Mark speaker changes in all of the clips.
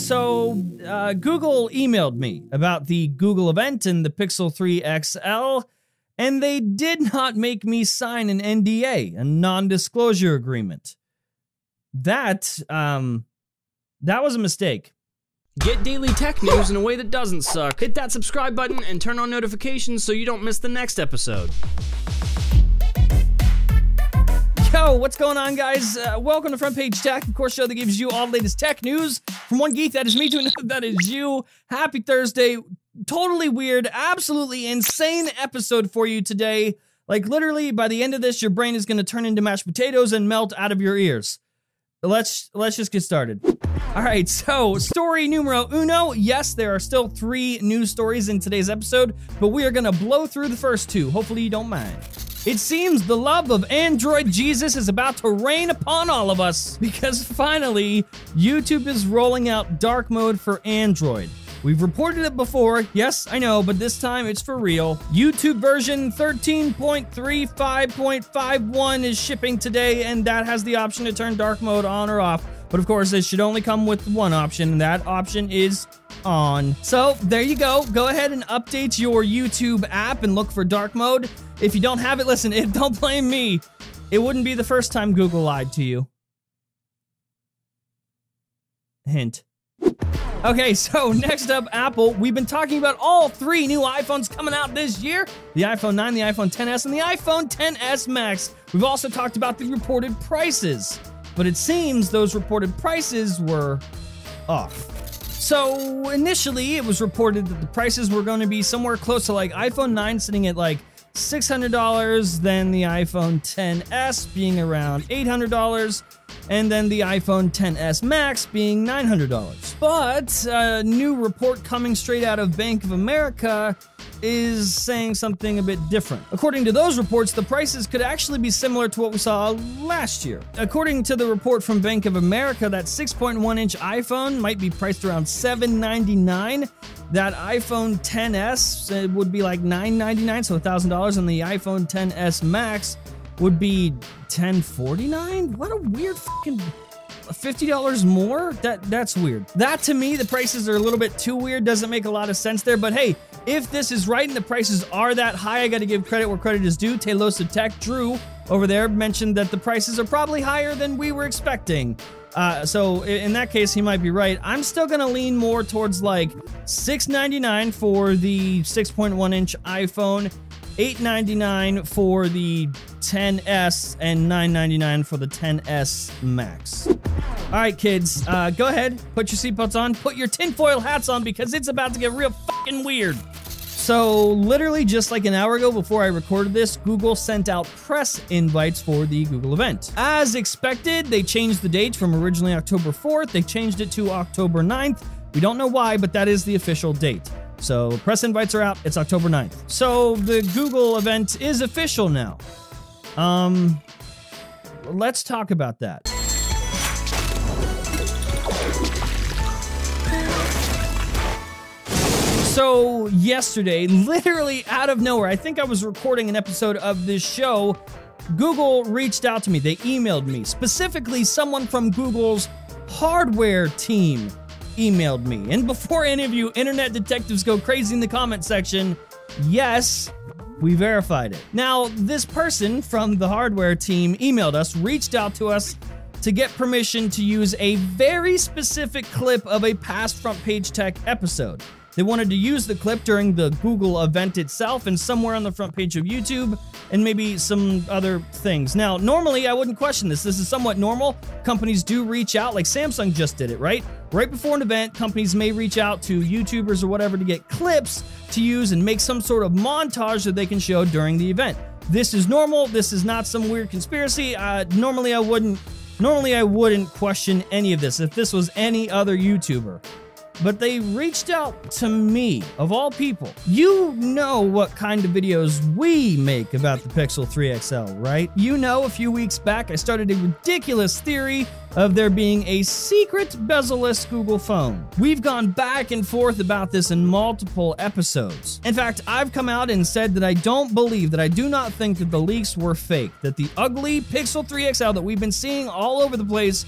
Speaker 1: Google emailed me about the Google event and the Pixel 3 XL, and they did not make me sign an NDA, a non-disclosure agreement. That was a mistake.
Speaker 2: Get daily tech news in a way that doesn't suck. Hit that subscribe button and turn on notifications so you don't miss the next episode.
Speaker 1: Yo, what's going on, guys? Welcome to Front Page Tech, of course, show that gives you all the latest tech news from one geek, that is me, to another, that is you. Happy Thursday. Totally weird, absolutely insane episode for you today. Like, literally, by the end of this, your brain is going to turn into mashed potatoes and melt out of your ears. Let's just get started. All right, so story numero uno. Yes, there are still 3 news stories in today's episode, but we are going to blow through the first 2. Hopefully you don't mind. It seems the love of Android Jesus is about to rain upon all of us, because finally, YouTube is rolling out dark mode for Android. We've reported it before, yes, I know, but this time it's for real. YouTube version 13.35.51 is shipping today, and that has the option to turn dark mode on or off. But of course, it should only come with one option, and that option is on. So there you go. Go ahead and update your YouTube app and look for dark mode. If you don't have it, listen, don't blame me. It wouldn't be the first time Google lied to you. Hint. Okay, so next up, Apple. We've been talking about all 3 new iPhones coming out this year. The iPhone 9, the iPhone XS, and the iPhone XS Max. We've also talked about the reported prices, but it seems those reported prices were off. So initially, it was reported that the prices were going to be somewhere close to like iPhone 9 sitting at like $600, then the iPhone XS being around $800, and then the iPhone XS Max being $900. But a new report coming straight out of Bank of America is saying something a bit different. According to those reports, the prices could actually be similar to what we saw last year. According to the report from Bank of America, that 6.1-inch iPhone might be priced around $799. That iPhone XS would be like $999, so $1,000, and the iPhone XS Max would be $1,049? What a weird fucking $50 more? That's weird. That, to me, the prices are a little bit too weird. Doesn't make a lot of sense there, but hey, if this is right and the prices are that high, I gotta give credit where credit is due. Telosa Tech, Drew, over there, mentioned that the prices are probably higher than we were expecting. So in that case, he might be right. I'm still gonna lean more towards like $699 for the 6.1-inch iPhone, $899 for the XS, and $999 for the XS Max. All right, kids, go ahead, put your seatbelts on, put your tinfoil hats on, because it's about to get real fucking weird. So literally just like an hour ago before I recorded this, Google sent out press invites for the Google event. As expected, they changed the date from originally October 4th. They changed it to October 9th. We don't know why, but that is the official date. So press invites are out. It's October 9th. So the Google event is official now. Let's talk about that. So yesterday, literally out of nowhere, I think I was recording an episode of this show, Google reached out to me. They emailed me. Specifically, someone from Google's hardware team emailed me. And before any of you internet detectives go crazy in the comment section, yes, we verified it. Now, this person from the hardware team emailed us, reached out to us to get permission to use a very specific clip of a past Front Page Tech episode. They wanted to use the clip during the Google event itself and somewhere on the front page of YouTube and maybe some other things. Now, normally I wouldn't question this. This is somewhat normal. Companies do reach out, like Samsung just did it, right? Right before an event, companies may reach out to YouTubers or whatever to get clips to use and make some sort of montage that they can show during the event. This is normal. This is not some weird conspiracy. Normally I wouldn't question any of this if this was any other YouTuber. But they reached out to me, of all people. You know what kind of videos we make about the Pixel 3 XL, right? You know, a few weeks back, I started a ridiculous theory of there being a secret bezel-less Google phone. We've gone back and forth about this in multiple episodes. In fact, I've come out and said that I do not think that the leaks were fake, that the ugly Pixel 3 XL that we've been seeing all over the place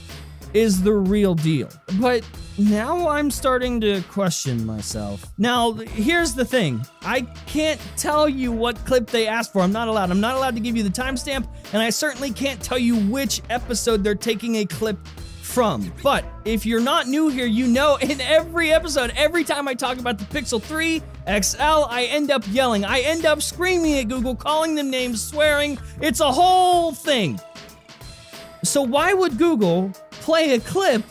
Speaker 1: is the real deal. But now I'm starting to question myself. Now, here's the thing. I can't tell you what clip they asked for. I'm not allowed. I'm not allowed to give you the timestamp, and I certainly can't tell you which episode they're taking a clip from. But if you're not new here, you know in every episode, every time I talk about the Pixel 3 XL, I end up yelling. I end up screaming at Google, calling them names, swearing. It's a whole thing. So why would Google play a clip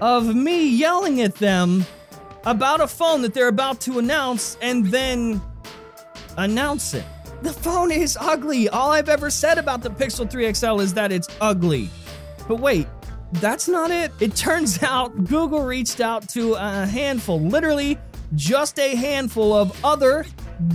Speaker 1: of me yelling at them about a phone that they're about to announce and then announce it? The phone is ugly. All I've ever said about the Pixel 3 XL is that it's ugly. But wait, that's not it. It turns out Google reached out to a handful, literally just a handful of other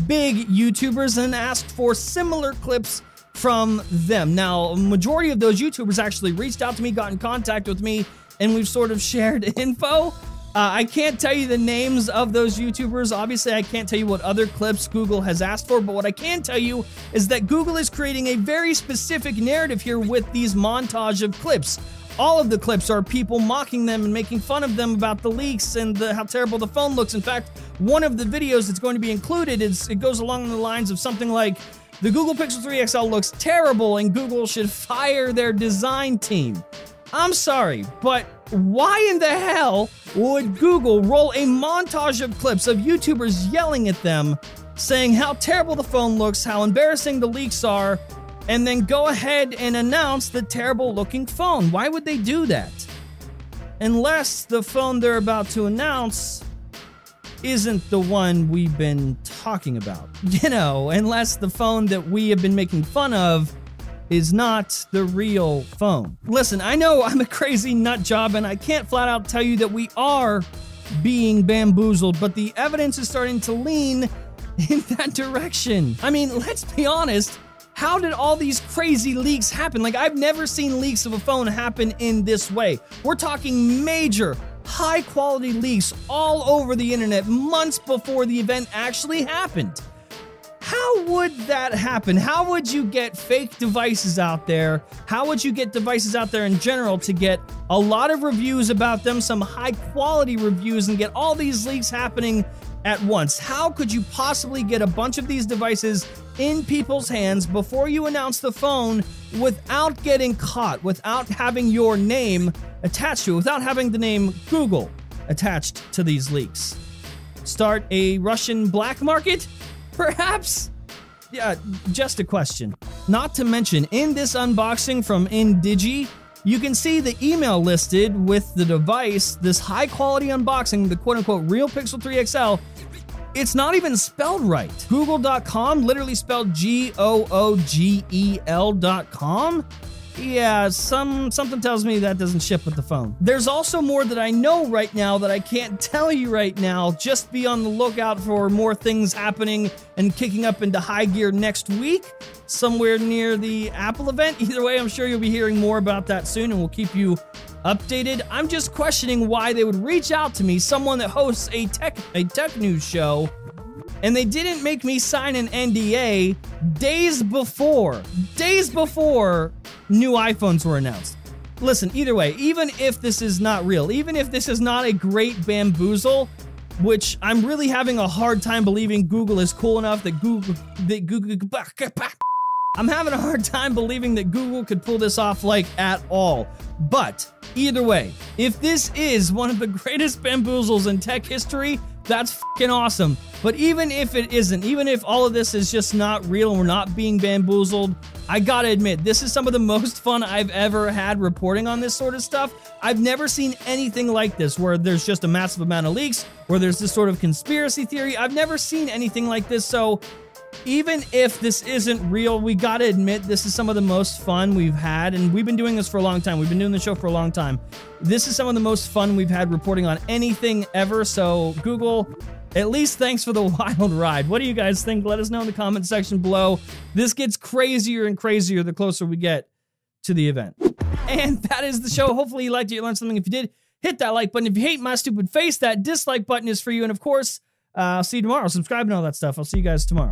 Speaker 1: big YouTubers and asked for similar clips from them. Now, a majority of those YouTubers actually reached out to me, got in contact with me, and we've sort of shared info. I can't tell you the names of those YouTubers. Obviously, I can't tell you what other clips Google has asked for, but what I can tell you is that Google is creating a very specific narrative here with these montage of clips. All of the clips are people mocking them and making fun of them about the leaks and how terrible the phone looks. In fact, one of the videos that's going to be included it goes along the lines of something like, the Google Pixel 3 XL looks terrible and Google should fire their design team. I'm sorry, but why in the hell would Google roll a montage of clips of YouTubers yelling at them, saying how terrible the phone looks, how embarrassing the leaks are, and then go ahead and announce the terrible looking phone? Why would they do that? Unless the phone they're about to announce isn't the one we've been talking about. You know, unless the phone that we have been making fun of is not the real phone. Listen, I know I'm a crazy nut job and I can't flat out tell you that we are being bamboozled, but the evidence is starting to lean in that direction. I mean, let's be honest. How did all these crazy leaks happen? Like, I've never seen leaks of a phone happen in this way. We're talking major, high-quality leaks all over the internet months before the event actually happened. How would that happen? How would you get fake devices out there? How would you get devices out there in general to get a lot of reviews about them, some high-quality reviews, and get all these leaks happening at once? How could you possibly get a bunch of these devices in people's hands before you announce the phone without getting caught, without having your name attached to it, without having the name Google attached to these leaks? Start a Russian black market? Perhaps? Yeah, just a question. Not to mention, in this unboxing from Indigi, you can see the email listed with the device, this high-quality unboxing, the quote-unquote real Pixel 3 XL. It's not even spelled right. Google.com, literally spelled Googel.com? Yeah, something tells me that doesn't ship with the phone. There's also more that I know right now that I can't tell you right now. Just be on the lookout for more things happening and kicking up into high gear next week, somewhere near the Apple event. Either way, I'm sure you'll be hearing more about that soon, and we'll keep you updated. I'm just questioning why they would reach out to me, someone that hosts a tech news show, and they didn't make me sign an NDA days before new iPhones were announced. Listen, either way, even if this is not real, even if this is not a great bamboozle, which I'm really having a hard time believing Google is cool enough that I'm having a hard time believing that Google could pull this off like at all. But either way, if this is one of the greatest bamboozles in tech history, that's fucking awesome. But even if it isn't, even if all of this is just not real and we're not being bamboozled, I gotta admit, this is some of the most fun I've ever had reporting on this sort of stuff. I've never seen anything like this, where there's just a massive amount of leaks, where there's this sort of conspiracy theory. I've never seen anything like this, so even if this isn't real, we gotta admit this is some of the most fun we've had, and we've been doing this for a long time. We've been doing the show for a long time. This is some of the most fun we've had reporting on anything ever, so Google, at least thanks for the wild ride. What do you guys think? Let us know in the comment section below. This gets crazier and crazier the closer we get to the event. And that is the show. Hopefully you liked it, you learned something. If you did, hit that like button. If you hate my stupid face, that dislike button is for you. And of course, I'll see you tomorrow. Subscribe and all that stuff. I'll see you guys tomorrow.